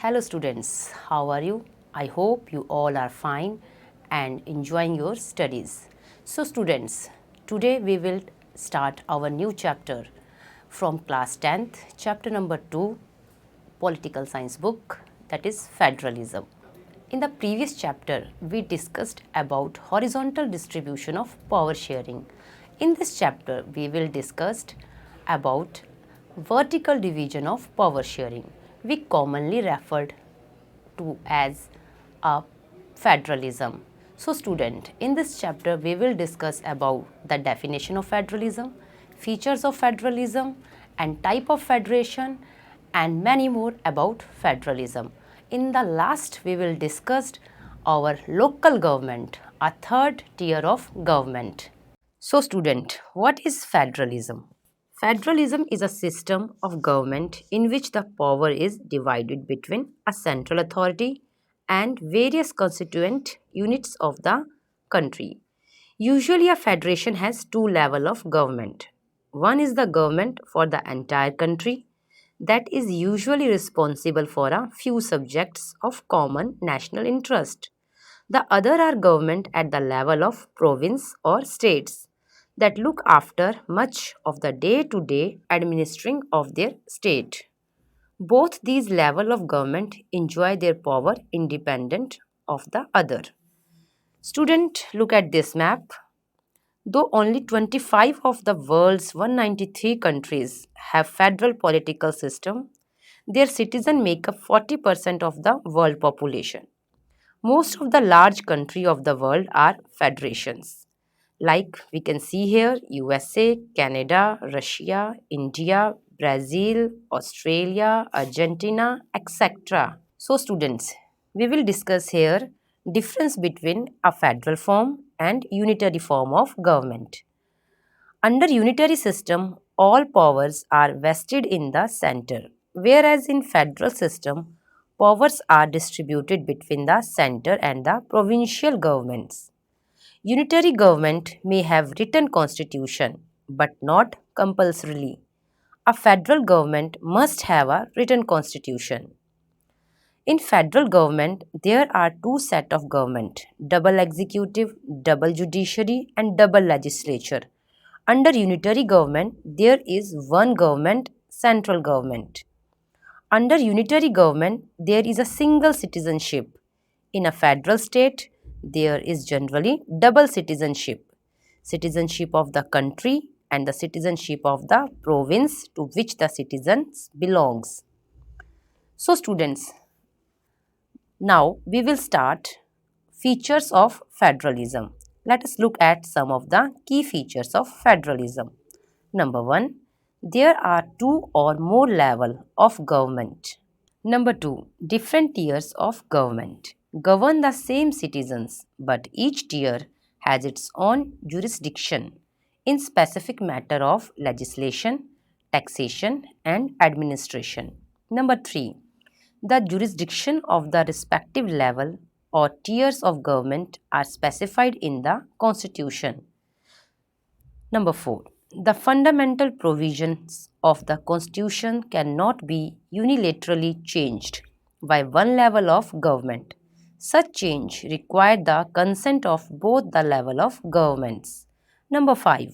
Hello students, how are you? I hope you all are fine and enjoying your studies. So students, today we will start our new chapter from class 10th, chapter number 2, political science book, that is Federalism. In the previous chapter, we discussed about horizontal distribution of power sharing. In this chapter, we will discuss about vertical division of power sharing. We commonly referred to as a federalism. So student, in this chapter we will discuss about the definition of federalism, features of federalism and type of federation and many more about federalism. In the last we will discuss our local government, a third tier of government. So student, what is federalism? Federalism is a system of government in which the power is divided between a central authority and various constituent units of the country. Usually a federation has two levels of government. One is the government for the entire country that is usually responsible for a few subjects of common national interest. The other are government at the level of province or states that look after much of the day-to-day administering of their state. Both these levels of government enjoy their power independent of the other. Student, look at this map. Though only 25 of the world's 193 countries have federal political system, their citizens make up 40% of the world population. Most of the large countries of the world are federations. Like we can see here USA, Canada, Russia, India, Brazil, Australia, Argentina, etc. So students, we will discuss here difference between a federal form and unitary form of government. Under unitary system, all powers are vested in the center, whereas in federal system, powers are distributed between the center and the provincial governments. Unitary government may have written constitution, but not compulsorily. A federal government must have a written constitution. In federal government, there are two set of government, double executive, double judiciary and double legislature. Under unitary government, there is one government, central government. Under unitary government, there is a single citizenship. In a federal state, there is generally double citizenship. Citizenship of the country and the citizenship of the province to which the citizens belongs. So students, now we will start features of federalism. Let us look at some of the key features of federalism. Number 1, there are two or more levels of government. Number 2, different tiers of government govern the same citizens, but each tier has its own jurisdiction in specific matter of legislation, taxation and administration. Number 3, the jurisdiction of the respective level or tiers of government are specified in the Constitution. Number 4. The fundamental provisions of the Constitution cannot be unilaterally changed by one level of government. Such change requires the consent of both the level of governments. Number 5.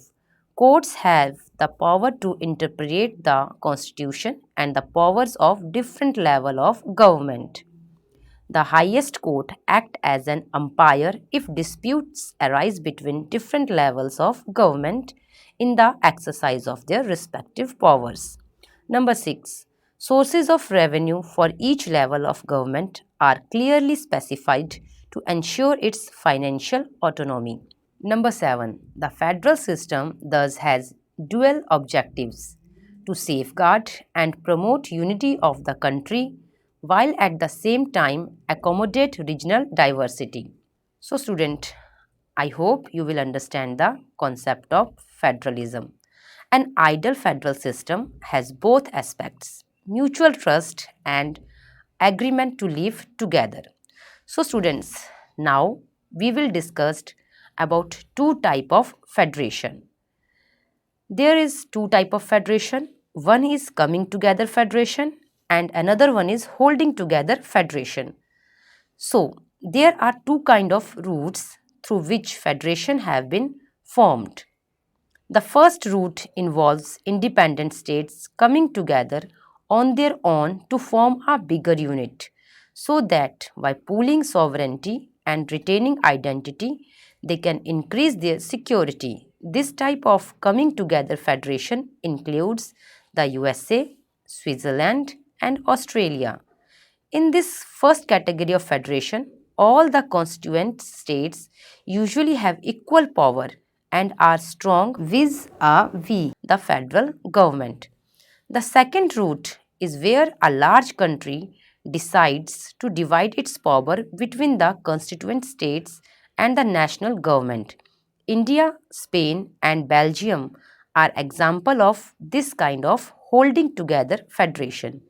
Courts have the power to interpret the Constitution and the powers of different level of government. The highest court acts as an umpire if disputes arise between different levels of government in the exercise of their respective powers. Number 6. Sources of revenue for each level of government are clearly specified to ensure its financial autonomy. Number 7. The federal system thus has dual objectives to safeguard and promote unity of the country while at the same time accommodate regional diversity. So student, I hope you will understand the concept of federalism. An ideal federal system has both aspects, mutual trust and agreement to live together. So students, now we will discuss about two type of federation. There is two type of federation. One is coming together federation and another one is holding together federation. So, there are two kind of routes through which federation have been formed. The first route involves independent states coming together on their own to form a bigger unit, so that by pooling sovereignty and retaining identity, they can increase their security. This type of coming together federation includes the USA, Switzerland, and Australia. In this first category of federation, all the constituent states usually have equal power and are strong vis-a-vis the federal government. The second route is where a large country decides to divide its power between the constituent states and the national government. India, Spain, and Belgium are example of this kind of holding together federation.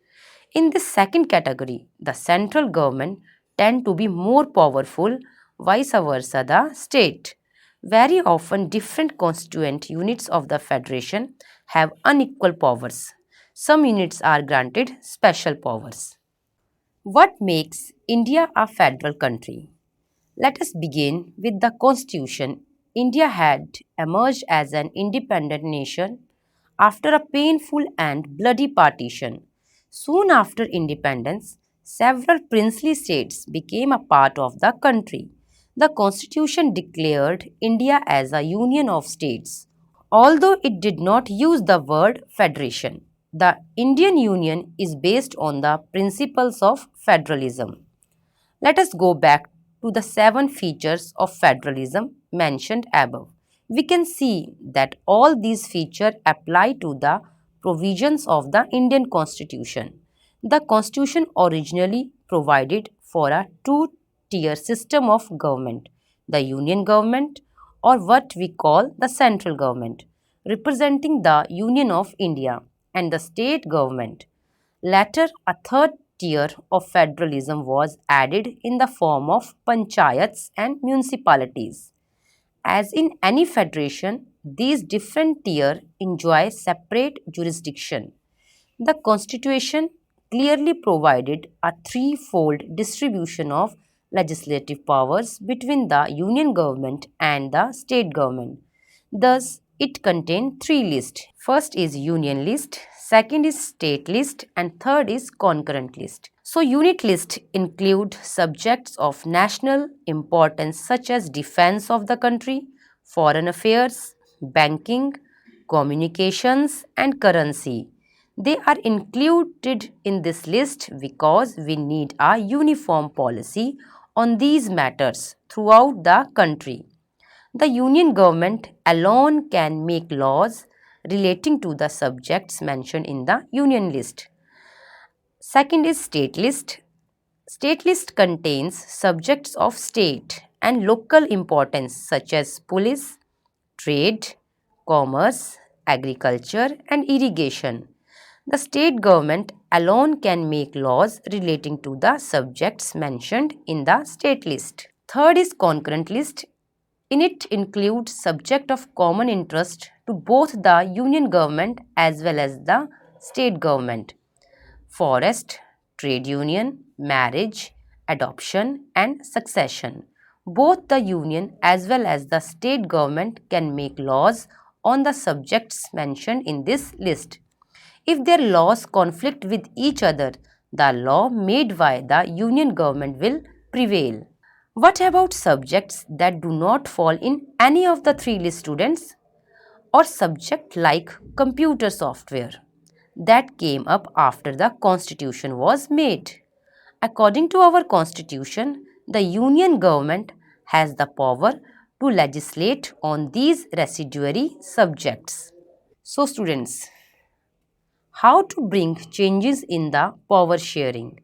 In this second category, the central government tend to be more powerful, vice versa the state. Very often different constituent units of the federation have unequal powers. Some units are granted special powers. What makes India a federal country? Let us begin with the constitution. India had emerged as an independent nation after a painful and bloody partition. Soon after independence, several princely states became a part of the country. The constitution declared India as a union of states. Although it did not use the word federation, the Indian Union is based on the principles of federalism. Let us go back to the seven features of federalism mentioned above. We can see that all these features apply to the provisions of the Indian Constitution. The Constitution originally provided for a two-tier system of government, the Union government or what we call the central government, representing the Union of India, and the state government. Later, a third tier of federalism was added in the form of panchayats and municipalities. As in any federation, these different tiers enjoy separate jurisdiction. The constitution clearly provided a threefold distribution of legislative powers between the union government and the state government. Thus, it contained three lists. First is union list, second is state list, and third is concurrent list. So, unit list include subjects of national importance such as defense of the country, foreign affairs, banking, communications, and currency. They are included in this list because we need a uniform policy on these matters throughout the country. The union government alone can make laws relating to the subjects mentioned in the union list. Second is state list. State list contains subjects of state and local importance such as police, trade, commerce, agriculture, and irrigation. The state government alone can make laws relating to the subjects mentioned in the state list. Third is concurrent list. In it includes subject of common interest to both the union government as well as the state government. Forest, trade union, marriage, adoption, and succession. Both the union as well as the state government can make laws on the subjects mentioned in this list. If their laws conflict with each other, the law made by the union government will prevail. What about subjects that do not fall in any of the three list, students? Or subject like computer software that came up after the constitution was made. According to our constitution, the union government has the power to legislate on these residuary subjects. So students, how to bring changes in the power sharing?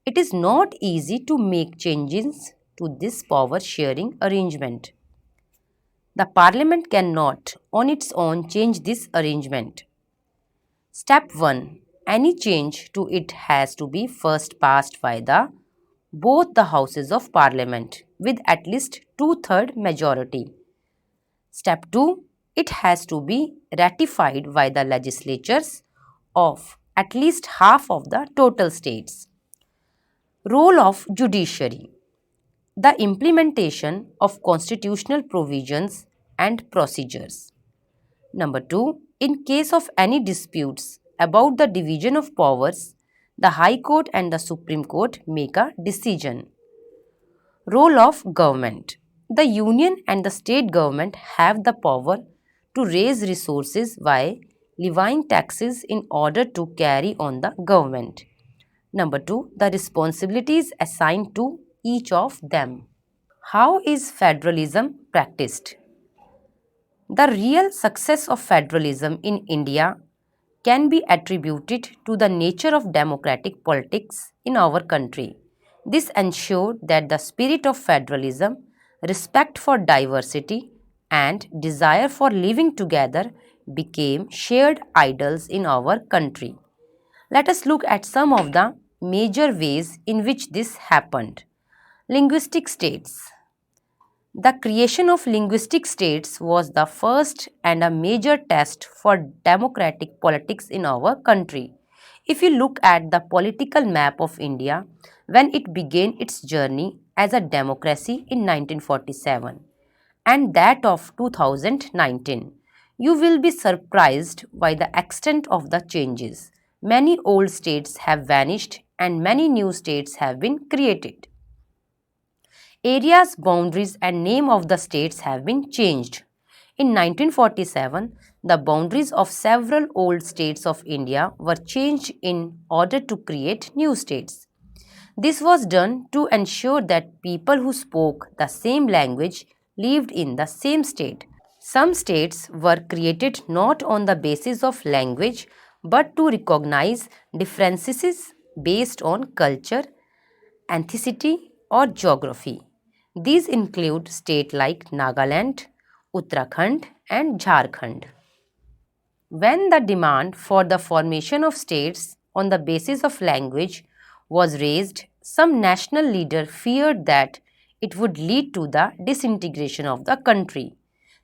It is not easy to make changes to this power sharing arrangement. The parliament cannot on its own change this arrangement. Step 1. Any change to it has to be first passed by the both the houses of parliament with at least two-thirds majority. Step 2. It has to be ratified by the legislatures of at least half of the total states. Role of judiciary. The implementation of constitutional provisions and procedures. Number 2. In case of any disputes about the division of powers, the High Court and the Supreme Court make a decision. Role of government. The union and the state government have the power to raise resources while levying taxes in order to carry on the government. Number 2. The responsibilities assigned to each of them. How is federalism practiced? The real success of federalism in India can be attributed to the nature of democratic politics in our country. This ensured that the spirit of federalism, respect for diversity, and desire for living together became shared ideals in our country. Let us look at some of the major ways in which this happened. Linguistic states. The creation of linguistic states was the first and a major test for democratic politics in our country. If you look at the political map of India, when it began its journey as a democracy in 1947 and that of 2019, you will be surprised by the extent of the changes. Many old states have vanished and many new states have been created. Areas, boundaries and name of the states have been changed. In 1947, the boundaries of several old states of India were changed in order to create new states. This was done to ensure that people who spoke the same language lived in the same state. Some states were created not on the basis of language but to recognize differences based on culture, ethnicity, or geography. These include states like Nagaland, Uttarakhand, and Jharkhand. When the demand for the formation of states on the basis of language was raised, some national leaders feared that it would lead to the disintegration of the country.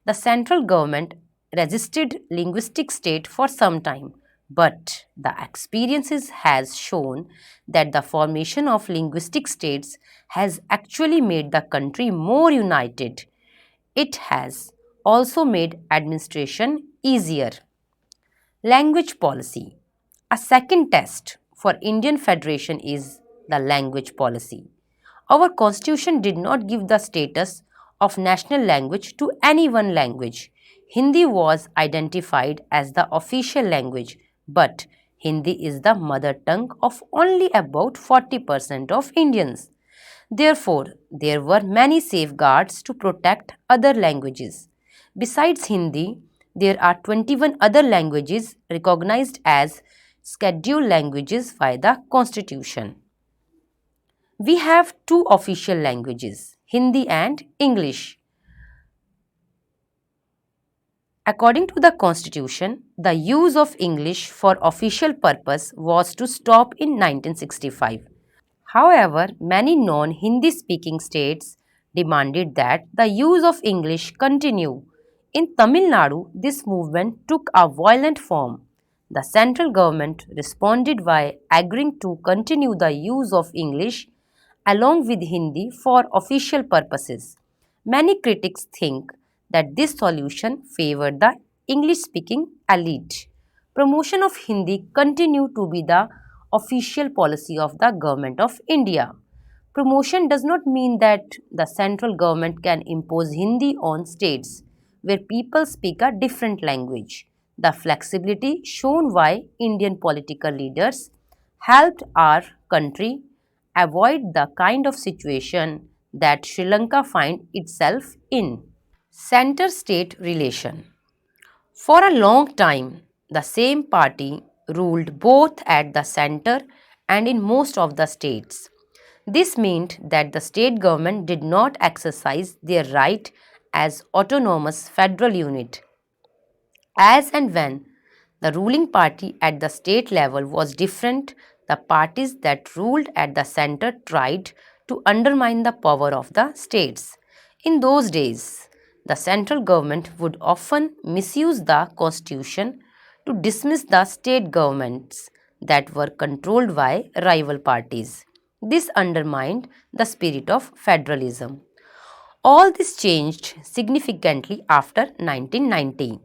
The central government resisted linguistic state for some time, but the experiences has shown that the formation of linguistic states has actually made the country more united. It has also made administration easier. Language policy. A second test for Indian Federation is the language policy. Our constitution did not give the status of national language to any one language. Hindi was identified as the official language, but Hindi is the mother tongue of only about 40% of Indians. Therefore, there were many safeguards to protect other languages. Besides Hindi, there are 21 other languages recognized as scheduled languages by the Constitution. We have two official languages, Hindi and English. According to the Constitution, the use of English for official purpose was to stop in 1965. However, many non-Hindi speaking states demanded that the use of English continue. In Tamil Nadu, this movement took a violent form. The central government responded by agreeing to continue the use of English along with Hindi for official purposes. Many critics think that this solution favored the English speaking elite. Promotion of Hindi continued to be the official policy of the Government of India. Promotion does not mean that the central government can impose Hindi on states where people speak a different language. The flexibility shown by Indian political leaders helped our country avoid the kind of situation that Sri Lanka find itself in. Center-state relation. For a long time, the same party ruled both at the center and in most of the states. This meant that the state government did not exercise their right as autonomous federal unit. As and when the ruling party at the state level was different, the parties that ruled at the center tried to undermine the power of the states. In those days, the central government would often misuse the constitution to dismiss the state governments. that were controlled by rival parties. This undermined the spirit of federalism. All this changed significantly after 1990.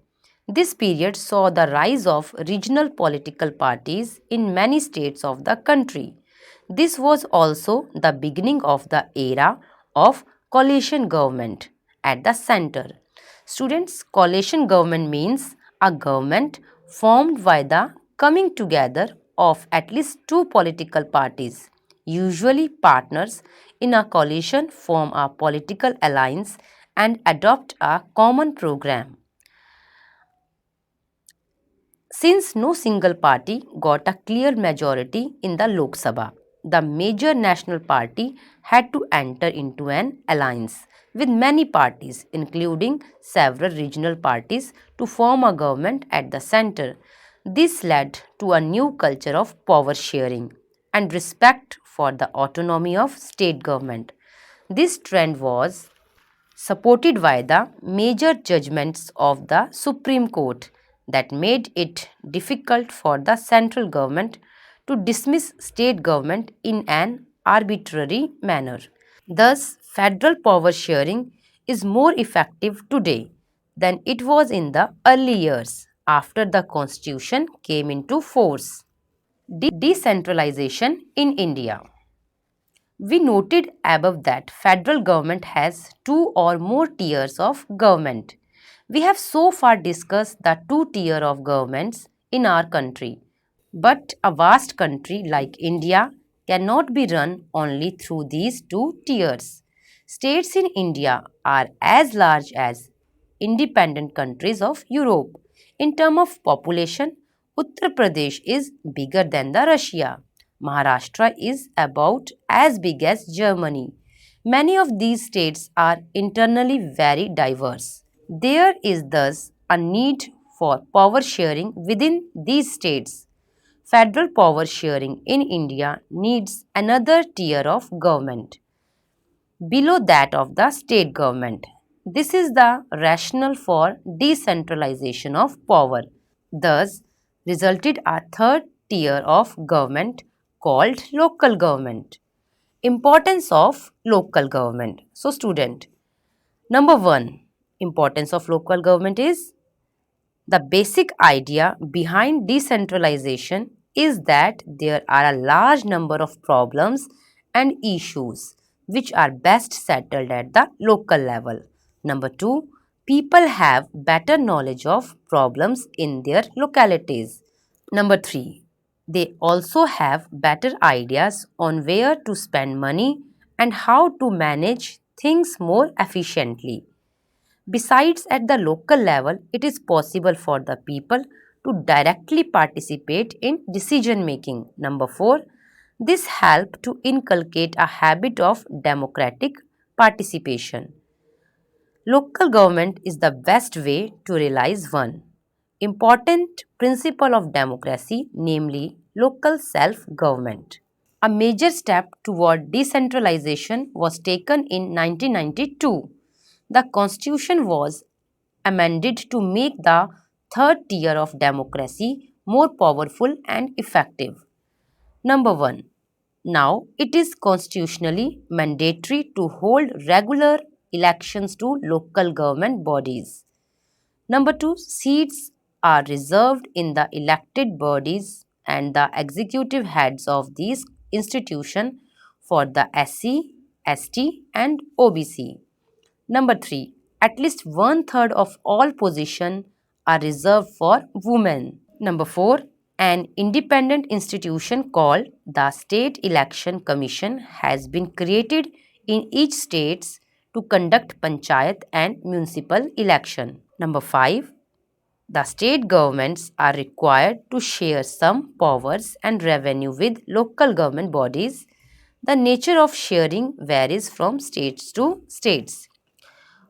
This period saw the rise of regional political parties in many states of the country. This was also the beginning of the era of coalition government at the center. Students, coalition government means a government formed by the coming together of at least two political parties. Usually, partners in a coalition form a political alliance and adopt a common program. Since no single party got a clear majority in the Lok Sabha, the major national party had to enter into an alliance with many parties, including several regional parties, to form a government at the center. This led to a new culture of power sharing and respect for the autonomy of state government. This trend was supported by the major judgments of the Supreme Court that made it difficult for the central government to dismiss state government in an arbitrary manner. Thus, federal power sharing is more effective today than it was in the early years after the constitution came into force. Decentralization in India. We noted above that federal government has two or more tiers of government. We have so far discussed the two tier of governments in our country. But a vast country like India cannot be run only through these two tiers. States in India are as large as independent countries of Europe. In terms of population, Uttar Pradesh is bigger than the Russia. Maharashtra is about as big as Germany. Many of these states are internally very diverse. There is thus a need for power sharing within these states. Federal power sharing in India needs another tier of government below that of the state government. This is the rationale for decentralization of power. Thus, resulted a third tier of government called local government. Importance of local government. So, student, number one, importance of local government is the basic idea behind decentralization is that there are a large number of problems and issues which are best settled at the local level. Number two, people have better knowledge of problems in their localities. Number three, they also have better ideas on where to spend money and how to manage things more efficiently. Besides, at the local level, it is possible for the people to directly participate in decision making. Number four, this helps to inculcate a habit of democratic participation. Local government is the best way to realize one important principle of democracy, namely local self government. A major step toward decentralization was taken in 1992. The constitution was amended to make the third tier of democracy more powerful and effective. Number 1. Now it is constitutionally mandatory to hold regular elections to local government bodies. Number 2. Seats are reserved in the elected bodies and the executive heads of these institutions for the SC, ST and OBC. Number 3. At least one third of all positions are reserved for women. Number 4. An independent institution called the State Election Commission has been created in each state to conduct panchayat and municipal election. Number 5. The state governments are required to share some powers and revenue with local government bodies. The nature of sharing varies from states to states.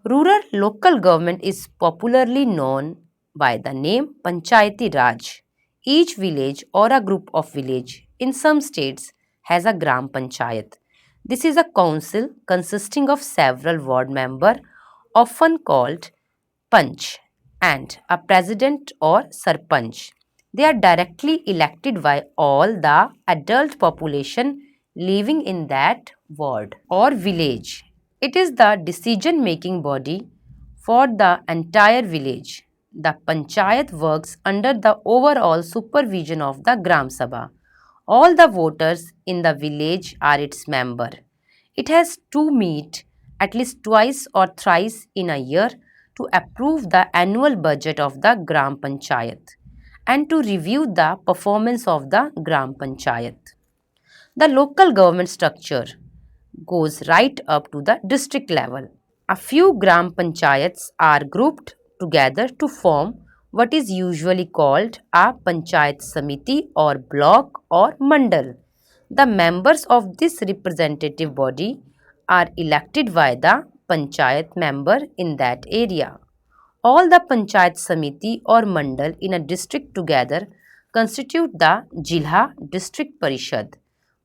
Rural local government is popularly known by the name Panchayati Raj. Each village or a group of village in some states has a Gram Panchayat. This is a council consisting of several ward members, often called Panch, and a president or Sarpanch. They are directly elected by all the adult population living in that ward or village. It is the decision-making body for the entire village. The panchayat works under the overall supervision of the Gram Sabha. All the voters in the village are its member. It has to meet at least twice or thrice in a year to approve the annual budget of the Gram Panchayat and to review the performance of the Gram Panchayat. The local government structure goes right up to the district level. A few Gram Panchayats are grouped together to form what is usually called a Panchayat Samiti or block or mandal. The members of this representative body are elected by the Panchayat member in that area. All the Panchayat Samiti or Mandal in a district together constitute the Jilha District Parishad.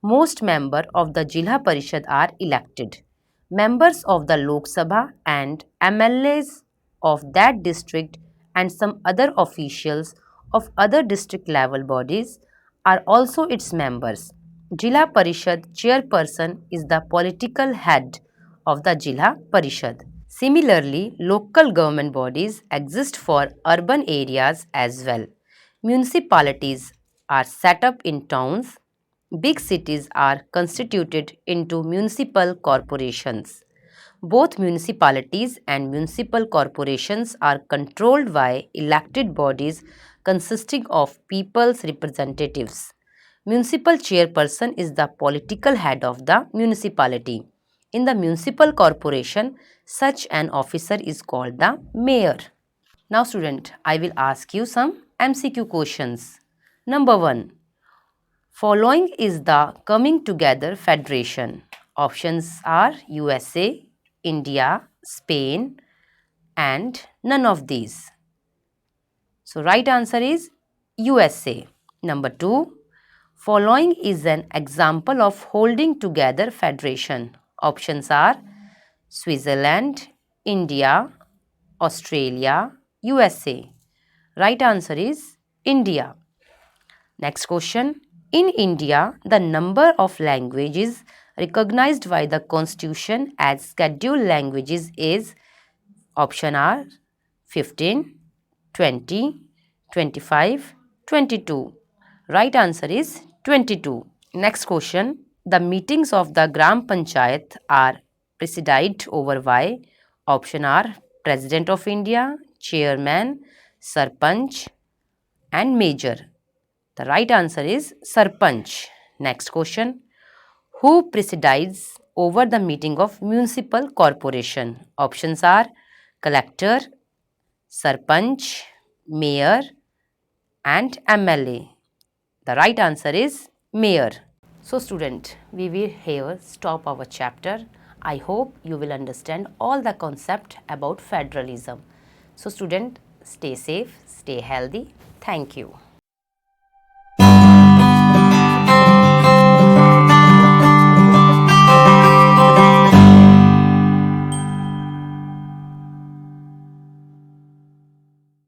Most members of the Jilha Parishad are elected. Members of the Lok Sabha and MLAs of that district and some other officials of other district level bodies are also its members. Jilha Parishad chairperson is the political head of the Jilha Parishad. Similarly, local government bodies exist for urban areas as well. Municipalities are set up in towns. Big cities are constituted into municipal corporations. Both municipalities and municipal corporations are controlled by elected bodies consisting of people's representatives. Municipal chairperson is the political head of the municipality. In the municipal corporation, such an officer is called the mayor. Now student, I will ask you some MCQ questions. Number 1. Following is the coming together federation. Options are USA, India, Spain and none of these. So right answer is USA. Number 2. Following is an example of holding together federation. Options are Switzerland, India, Australia, USA. Right answer is India. Next question. In India, the number of languages recognized by the constitution as scheduled languages is option are 15, 20, 25, 22. Right answer is 22. Next question. The meetings of the Gram Panchayat are presided over by option are President of India, Chairman, Sarpanch and Major. The right answer is Sarpanch. Next question. Who presides over the meeting of municipal corporation? Options are Collector, Sarpanch, Mayor and MLA. The right answer is Mayor. So student, we will here stop our chapter. I hope you will understand all the concept about federalism. So student, stay safe, stay healthy. Thank you.